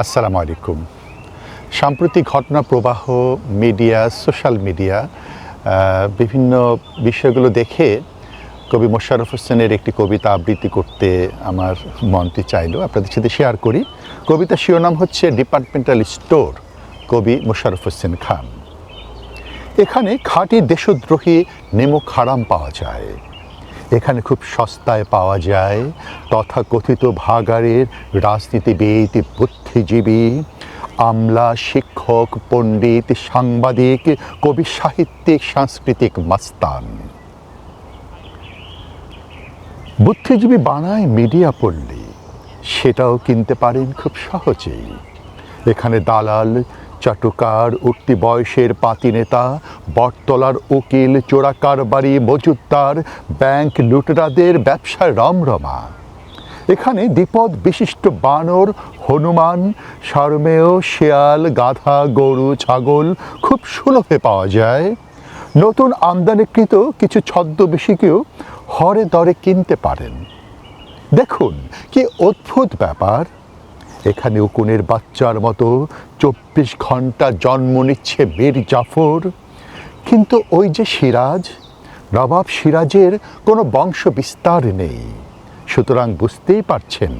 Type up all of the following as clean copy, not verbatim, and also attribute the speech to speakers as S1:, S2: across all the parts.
S1: আসসালামু আলাইকুম। সাম্প্রতিক ঘটনা প্রবাহ, মিডিয়া, সোশ্যাল মিডিয়া বিভিন্ন বিষয়গুলো দেখে কবি মোশাররফ হোসেনের একটি কবিতা আবৃত্তি করতে আমার মনটি চাইলো আপনাদের সাথে শেয়ার করি। কবিতার শিরোনাম হচ্ছে ডিপার্টমেন্টাল স্টোর, কবি মোশাররফ হোসেন খান। এখানে খাঁটি দেশদ্রোহী নেমো খারাম পাওয়া যায়। এখানে খুব সস্তায় পাওয়া যায় তথাকথিত ভাগাড়ের রাজনীতিবিদ, বুদ্ধিজীবী, আমলা, শিক্ষক, পণ্ডিত, সাংবাদিক, কবি, সাহিত্যিক, সাংস্কৃতিক মাস্তান। বুদ্ধিজীবী বানায় মিডিয়া পড়লে, সেটাও কিনতে পারেন খুব সহজেই। এখানে দালাল, চাটুকার, উঠতি বয়সের পাতি নেতা, বটতলার উকিল, চোরাকারবারি, মজুতদার, ব্যাংক লুটেরাদের ব্যবসায় রমরমা। এখানে দ্বিপদ বিশিষ্ট বানর, হনুমান, সারমেয়, শেয়াল, গাধা, গরু, ছাগল খুব সুলভে পাওয়া যায়। নতুন আমদানিকৃত কিছু ছদ্মবেশীকেও হরে দরে কিনতে পারেন। দেখুন কি অদ্ভুত ব্যাপার, এখানে উকুনের বাচ্চার মতো 24 ঘন্টা জন্ম নিচ্ছে মীর জাফর, কিন্তু ওই যে সিরাজ, নবাব সিরাজের কোনো বংশ বিস্তার নেই। সুতরাং বুঝতেই পারছেন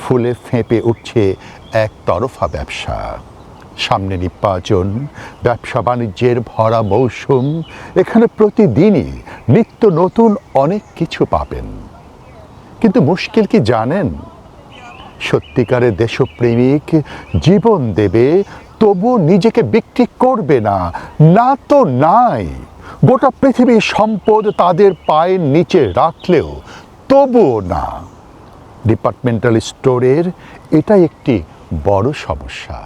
S1: ফুলে ফেঁপে উঠছে একতরফা ব্যবসা। সামনে নির্বাচন, ব্যবসা বাণিজ্যের ভরা মৌসুম। এখানে প্রতিদিনই নিত্য নতুন অনেক কিছু পাবেন। কিন্তু মুশকিল কি জানেন? সত্যিকারের দেশপ্রেমিক জীবন দেবে, তবু নিজেকে বিক্রি করবে না। না তো নাই, গোটা পৃথিবীর সম্পদ তাদের পায়ের নিচে রাখলেও তবুও না। ডিপার্টমেন্টাল স্টোরের এটাই একটি বড় সমস্যা।